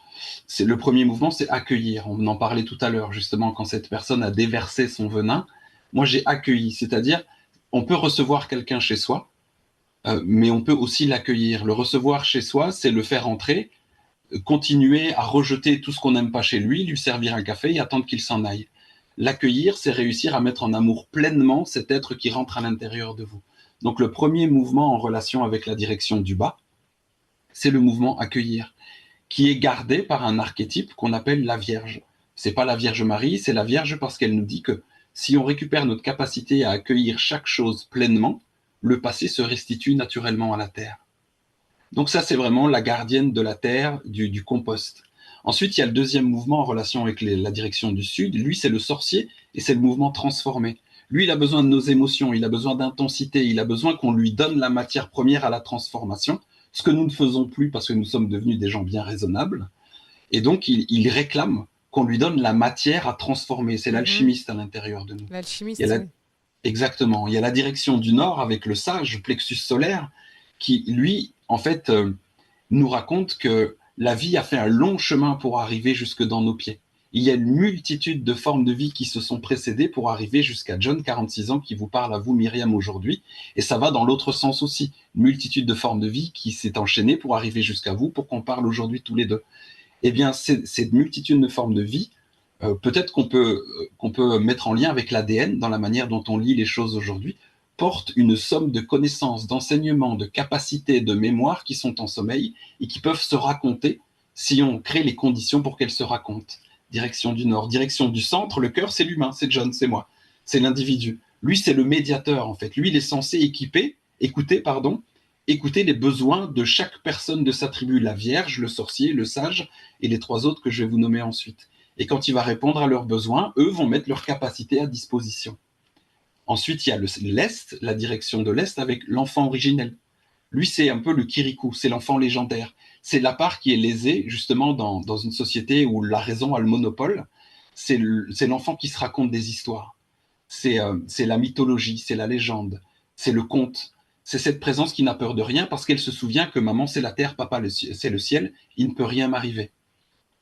c'est le premier mouvement, c'est accueillir. On en parlait tout à l'heure, justement, quand cette personne a déversé son venin. Moi, j'ai accueilli, c'est-à-dire, on peut recevoir quelqu'un chez soi, mais on peut aussi l'accueillir. Le recevoir chez soi, c'est le faire entrer, continuer à rejeter tout ce qu'on n'aime pas chez lui, lui servir un café et attendre qu'il s'en aille. L'accueillir, c'est réussir à mettre en amour pleinement cet être qui rentre à l'intérieur de vous. Donc le premier mouvement en relation avec la direction du bas, c'est le mouvement accueillir, qui est gardé par un archétype qu'on appelle la Vierge. C'est pas la Vierge Marie, c'est la Vierge parce qu'elle nous dit que si on récupère notre capacité à accueillir chaque chose pleinement, le passé se restitue naturellement à la terre. Donc ça, c'est vraiment la gardienne de la terre, du compost. Ensuite, il y a le deuxième mouvement en relation avec la direction du sud. Lui, c'est le sorcier et c'est le mouvement transformé. Lui, il a besoin de nos émotions, il a besoin d'intensité, il a besoin qu'on lui donne la matière première à la transformation, ce que nous ne faisons plus parce que nous sommes devenus des gens bien raisonnables. Et donc, il réclame qu'on lui donne la matière à transformer. C'est l'alchimiste à l'intérieur de nous. L'alchimiste, oui. Exactement. Il y a la direction du nord avec le sage, plexus solaire, qui, lui, en fait, nous raconte que la vie a fait un long chemin pour arriver jusque dans nos pieds. Il y a une multitude de formes de vie qui se sont précédées pour arriver jusqu'à John, 46 ans, qui vous parle à vous, Myriam, aujourd'hui. Et ça va dans l'autre sens aussi. Une multitude de formes de vie qui s'est enchaînée pour arriver jusqu'à vous, pour qu'on parle aujourd'hui tous les deux. Eh bien, cette multitude de formes de vie, peut-être qu'on peut mettre en lien avec l'ADN dans la manière dont on lit les choses aujourd'hui, porte une somme de connaissances, d'enseignements, de capacités, de mémoire qui sont en sommeil et qui peuvent se raconter si on crée les conditions pour qu'elles se racontent. Direction du nord, direction du centre, le cœur, c'est l'humain, c'est John, c'est moi, c'est l'individu. Lui, c'est le médiateur, en fait. Lui, il est censé écouter les besoins de chaque personne de sa tribu, la Vierge, le sorcier, le sage et les 3 autres que je vais vous nommer ensuite. Et quand il va répondre à leurs besoins, eux vont mettre leurs capacités à disposition. Ensuite, il y a l'Est, la direction de l'Est avec l'enfant originel. Lui, c'est un peu le Kirikou, c'est l'enfant légendaire. C'est la part qui est lésée, justement, dans une société où la raison a le monopole. C'est l'enfant qui se raconte des histoires. C'est la mythologie, c'est la légende, c'est le conte. C'est cette présence qui n'a peur de rien parce qu'elle se souvient que maman, c'est la terre, papa, c'est le ciel, il ne peut rien m'arriver.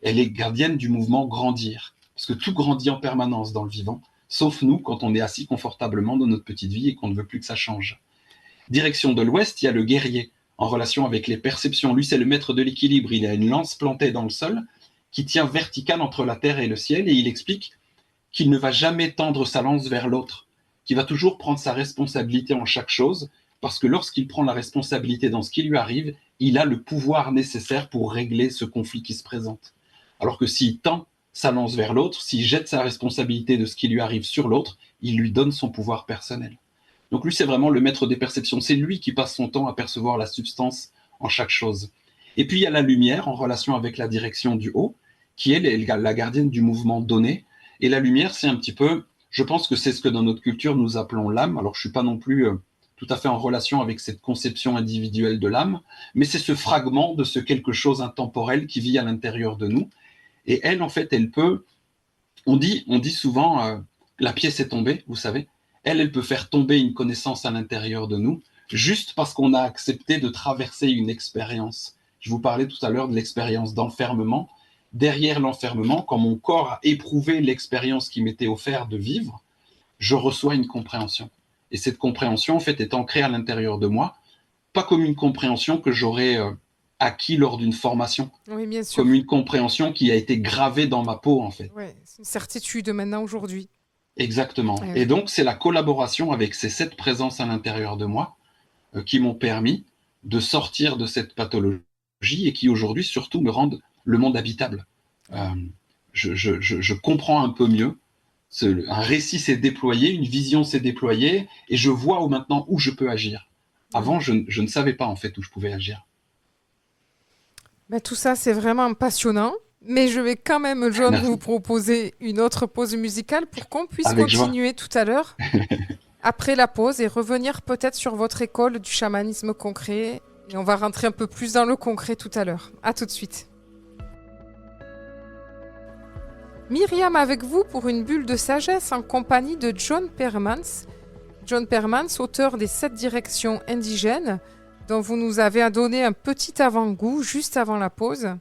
Elle est gardienne du mouvement grandir, parce que tout grandit en permanence dans le vivant, sauf nous quand on est assis confortablement dans notre petite vie et qu'on ne veut plus que ça change. Direction de l'ouest, il y a le guerrier, en relation avec les perceptions. Lui, c'est le maître de l'équilibre. Il a une lance plantée dans le sol qui tient verticale entre la terre et le ciel, et il explique qu'il ne va jamais tendre sa lance vers l'autre, qu'il va toujours prendre sa responsabilité en chaque chose, parce que lorsqu'il prend la responsabilité dans ce qui lui arrive, il a le pouvoir nécessaire pour régler ce conflit qui se présente. Alors que s'il tend sa lance vers l'autre, s'il jette sa responsabilité de ce qui lui arrive sur l'autre, il lui donne son pouvoir personnel. Donc lui, c'est vraiment le maître des perceptions. C'est lui qui passe son temps à percevoir la substance en chaque chose. Et puis il y a la lumière en relation avec la direction du haut, qui est la gardienne du mouvement donné. Et la lumière, c'est un petit peu, je pense que c'est ce que dans notre culture nous appelons l'âme. Alors je ne suis pas non plus tout à fait en relation avec cette conception individuelle de l'âme, mais c'est ce fragment de ce quelque chose intemporel qui vit à l'intérieur de nous. Et elle, en fait, elle peut, on dit souvent, la pièce est tombée, vous savez. Elle peut faire tomber une connaissance à l'intérieur de nous, juste parce qu'on a accepté de traverser une expérience. Je vous parlais tout à l'heure de l'expérience d'enfermement. Derrière l'enfermement, quand mon corps a éprouvé l'expérience qui m'était offerte de vivre, je reçois une compréhension. Et cette compréhension, en fait, est ancrée à l'intérieur de moi, pas comme une compréhension que j'aurais acquis lors d'une formation, Oui, bien sûr. comme une compréhension qui a été gravée dans ma peau, en fait. Oui, c'est une certitude maintenant, aujourd'hui. Exactement. Oui. Et donc, c'est la collaboration avec ces 7 présences à l'intérieur de moi qui m'ont permis de sortir de cette pathologie et qui, aujourd'hui, surtout, me rendent le monde habitable. Je comprends un peu mieux. Un récit s'est déployé, une vision s'est déployée, et je vois maintenant où je peux agir. Avant, je ne savais pas, en fait, où je pouvais agir. Ben, tout ça, c'est vraiment passionnant. Mais je vais quand même, John, Merci. vous proposer une autre pause musicale pour qu'on puisse Avec joie. continuer tout à l'heure, après la pause, et revenir peut-être sur votre école du chamanisme concret. Et on va rentrer un peu plus dans le concret tout à l'heure. À tout de suite. Myriam avec vous pour une bulle de sagesse en compagnie de John Permans. John Permans, auteur des 7 directions indigènes, dont vous nous avez donné un petit avant-goût juste avant la pause.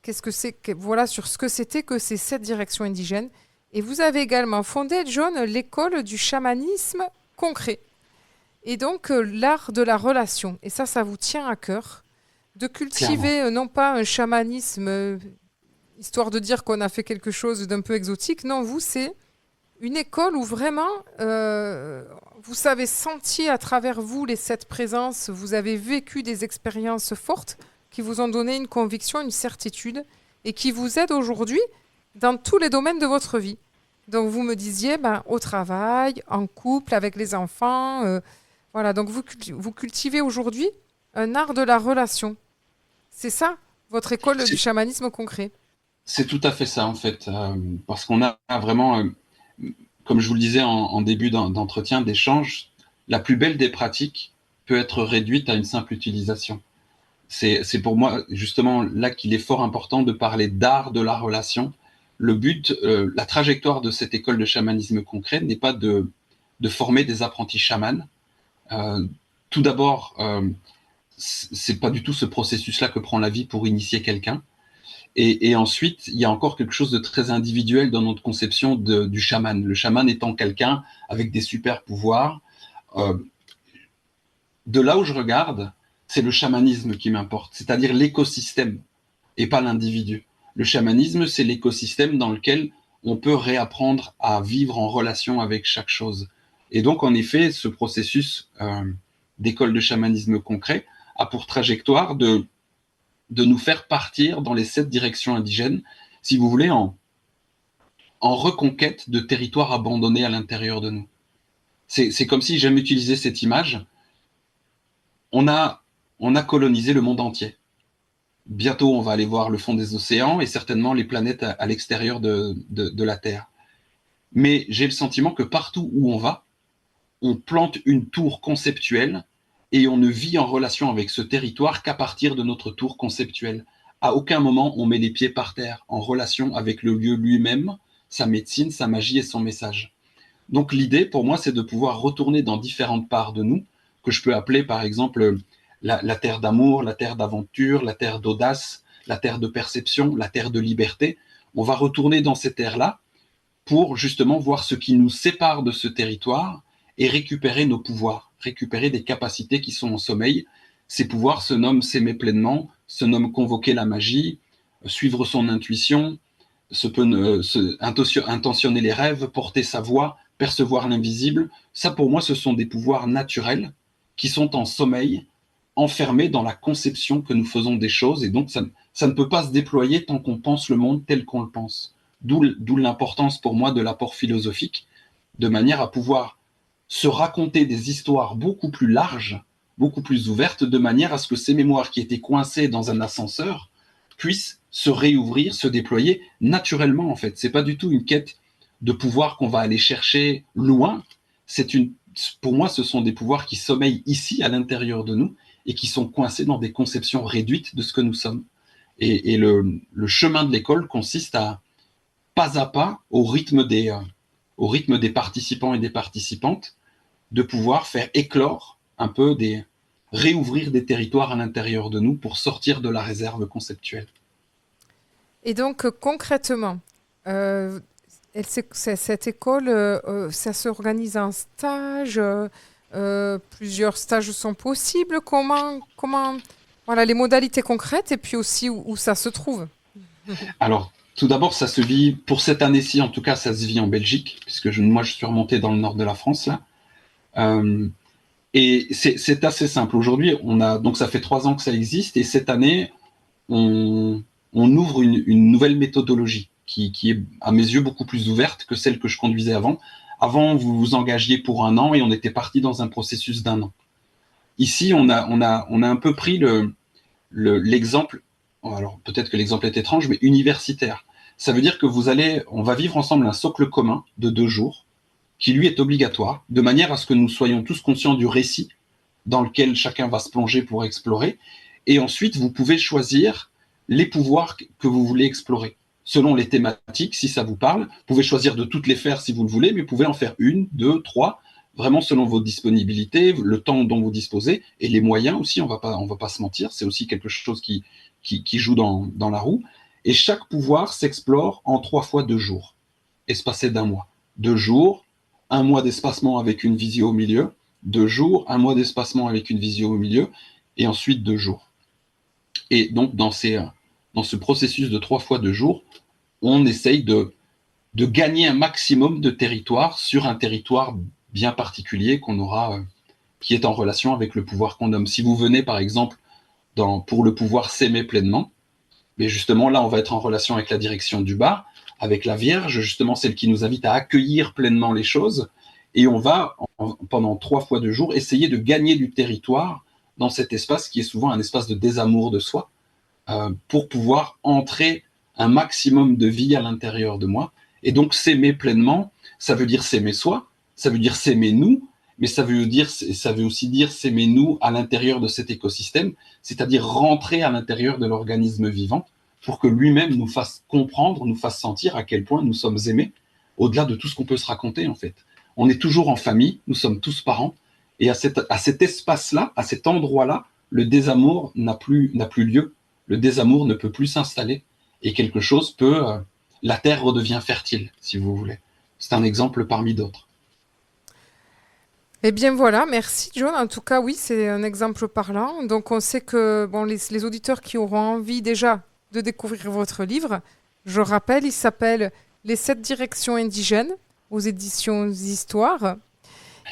Qu'est-ce que c'est que, voilà sur ce que c'était que ces 7 directions indigènes. Et vous avez également fondé, John, l'école du chamanisme concret. Et donc l'art de la relation. Et ça vous tient à cœur de cultiver non pas un chamanisme histoire de dire qu'on a fait quelque chose d'un peu exotique. Non, vous, c'est une école où vraiment vous avez senti à travers vous les 7 présences, vous avez vécu des expériences fortes qui vous ont donné une conviction, une certitude, et qui vous aident aujourd'hui dans tous les domaines de votre vie. Donc vous me disiez, au travail, en couple, avec les enfants, Voilà, donc vous cultivez aujourd'hui un art de la relation. C'est ça, votre école du C'est chamanisme concret. c'est tout à fait ça, en fait, parce qu'on a vraiment, comme je vous le disais en début d'entretien, d'échange, la plus belle des pratiques peut être réduite à une simple utilisation. C'est pour moi justement là qu'il est fort important de parler d'art de la relation. Le but, la trajectoire de cette école de chamanisme concret n'est pas de former des apprentis chamans. Euh, Tout d'abord, c'est pas du tout ce processus-là que prend la vie pour initier quelqu'un. Et ensuite, il y a encore quelque chose de très individuel dans notre conception du chaman. Le chaman étant quelqu'un avec des super pouvoirs. Euh, de là où je regarde, c'est le chamanisme qui m'importe, c'est-à-dire l'écosystème et pas l'individu. Le chamanisme, c'est l'écosystème dans lequel on peut réapprendre à vivre en relation avec chaque chose. Et donc, en effet, ce processus d'école de chamanisme concret a pour trajectoire de nous faire partir dans les 7 directions indigènes, si vous voulez, en reconquête de territoires abandonnés à l'intérieur de nous. C'est comme si j'aime utiliser cette image. On a, on a colonisé le monde entier. Bientôt, on va aller voir le fond des océans et certainement les planètes à l'extérieur de la Terre. Mais j'ai le sentiment que partout où on va, on plante une tour conceptuelle et on ne vit en relation avec ce territoire qu'à partir de notre tour conceptuelle. À aucun moment on met les pieds par terre en relation avec le lieu lui-même, sa médecine, sa magie et son message. Donc l'idée pour moi, c'est de pouvoir retourner dans différentes parts de nous, que je peux appeler par exemple la terre d'amour, la terre d'aventure, la terre d'audace, la terre de perception, la terre de liberté. On va retourner dans ces terres-là pour justement voir ce qui nous sépare de ce territoire et récupérer nos pouvoirs, récupérer des capacités qui sont en sommeil. Ces pouvoirs se nomment s'aimer pleinement, se nomment convoquer la magie, suivre son intuition, intentionner les rêves, porter sa voix, percevoir l'invisible. Ça, pour moi, ce sont des pouvoirs naturels qui sont en sommeil, enfermés dans la conception que nous faisons des choses. Et donc, ça ne peut pas se déployer tant qu'on pense le monde tel qu'on le pense. D'où l'importance pour moi de l'apport philosophique, de manière à pouvoir se raconter des histoires beaucoup plus larges, beaucoup plus ouvertes, de manière à ce que ces mémoires qui étaient coincées dans un ascenseur puissent se réouvrir, se déployer naturellement en fait. C'est pas du tout une quête de pouvoir qu'on va aller chercher loin. Pour moi, ce sont des pouvoirs qui sommeillent ici à l'intérieur de nous et qui sont coincés dans des conceptions réduites de ce que nous sommes. Et le chemin de l'école consiste à pas, au rythme des participants et des participantes, de pouvoir faire éclore un peu réouvrir des territoires à l'intérieur de nous pour sortir de la réserve conceptuelle. Et donc, concrètement, euh, cette école, ça s'organise en stage, plusieurs stages sont possibles. Comment, voilà, les modalités concrètes et puis aussi où ça se trouve. Alors, tout d'abord, ça se vit, pour cette année-ci en tout cas, ça se vit en Belgique, puisque moi je suis remonté dans le nord de la France là. Euh, et c'est assez simple. Aujourd'hui, donc ça fait 3 ans que ça existe, et cette année, on ouvre une nouvelle méthodologie qui est, à mes yeux, beaucoup plus ouverte que celle que je conduisais avant. Avant, vous vous engagiez pour 1 an et on était parti dans un processus d'1 an. Ici, on a un peu pris l'exemple, alors peut-être que l'exemple est étrange, mais universitaire. Ça veut dire que on va vivre ensemble un socle commun de 2 jours, qui lui est obligatoire, de manière à ce que nous soyons tous conscients du récit dans lequel chacun va se plonger pour explorer. Et ensuite, vous pouvez choisir les pouvoirs que vous voulez explorer. Selon les thématiques, si ça vous parle, vous pouvez choisir de toutes les faire si vous le voulez, mais vous pouvez en faire 1, 2, 3, vraiment selon vos disponibilités, le temps dont vous disposez, et les moyens aussi, on va pas se mentir, c'est aussi quelque chose qui joue dans la roue. Et chaque pouvoir s'explore en 3 fois 2 jours, espacé d'1 mois. 2 jours, 1 mois d'espacement avec une visio au milieu, 2 jours, 1 mois d'espacement avec une visio au milieu, et ensuite 2 jours. Et donc, dans ce processus de 3 fois 2 jours, on essaye de gagner un maximum de territoire sur un territoire bien particulier qu'on aura, qui est en relation avec le pouvoir qu'on nomme. Si vous venez, par exemple, pour le pouvoir s'aimer pleinement, mais justement, là, on va être en relation avec la direction du bas, avec la Vierge, justement, celle qui nous invite à accueillir pleinement les choses, et on va, pendant 3 fois 2 jours, essayer de gagner du territoire dans cet espace qui est souvent un espace de désamour de soi, pour pouvoir entrer un maximum de vie à l'intérieur de moi. Et donc s'aimer pleinement, ça veut dire s'aimer soi, ça veut dire s'aimer nous, mais ça veut aussi dire s'aimer nous à l'intérieur de cet écosystème, c'est-à-dire rentrer à l'intérieur de l'organisme vivant pour que lui-même nous fasse comprendre, nous fasse sentir à quel point nous sommes aimés, au-delà de tout ce qu'on peut se raconter en fait. On est toujours en famille, nous sommes tous parents, et à cet espace-là, à cet endroit-là, le désamour n'a plus lieu, le désamour ne peut plus s'installer, et quelque chose peut... la terre redevient fertile, si vous voulez. C'est un exemple parmi d'autres. Eh bien voilà, merci John. En tout cas, oui, c'est un exemple parlant. Donc on sait que bon, les auditeurs qui auront envie déjà de découvrir votre livre, je rappelle, il s'appelle Les 7 directions indigènes aux éditions Histoire.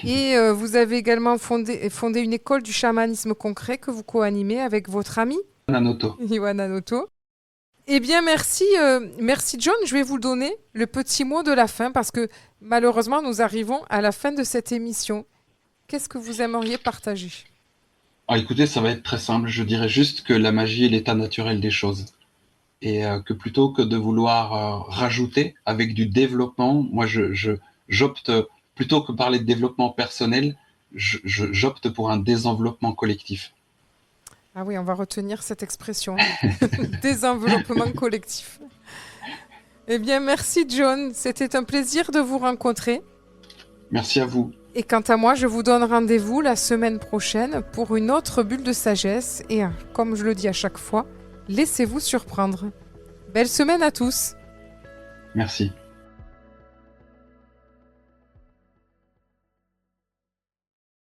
Et vous avez également fondé une école du chamanisme concret que vous co-animez avec votre ami Nanoto. Iwana Noto. Eh bien, merci John. Je vais vous donner le petit mot de la fin parce que malheureusement, nous arrivons à la fin de cette émission. Qu'est-ce que vous aimeriez partager ? Écoutez, ça va être très simple. Je dirais juste que la magie est l'état naturel des choses. Et que plutôt que de vouloir rajouter avec du développement, moi j'opte, plutôt que parler de développement personnel, j'opte pour un désenveloppement collectif. Ah oui, on va retenir cette expression, désenveloppement collectif. Eh bien, merci John, c'était un plaisir de vous rencontrer. Merci à vous. Et quant à moi, je vous donne rendez-vous la semaine prochaine pour une autre bulle de sagesse. Et comme je le dis à chaque fois, laissez-vous surprendre. Belle semaine à tous. Merci.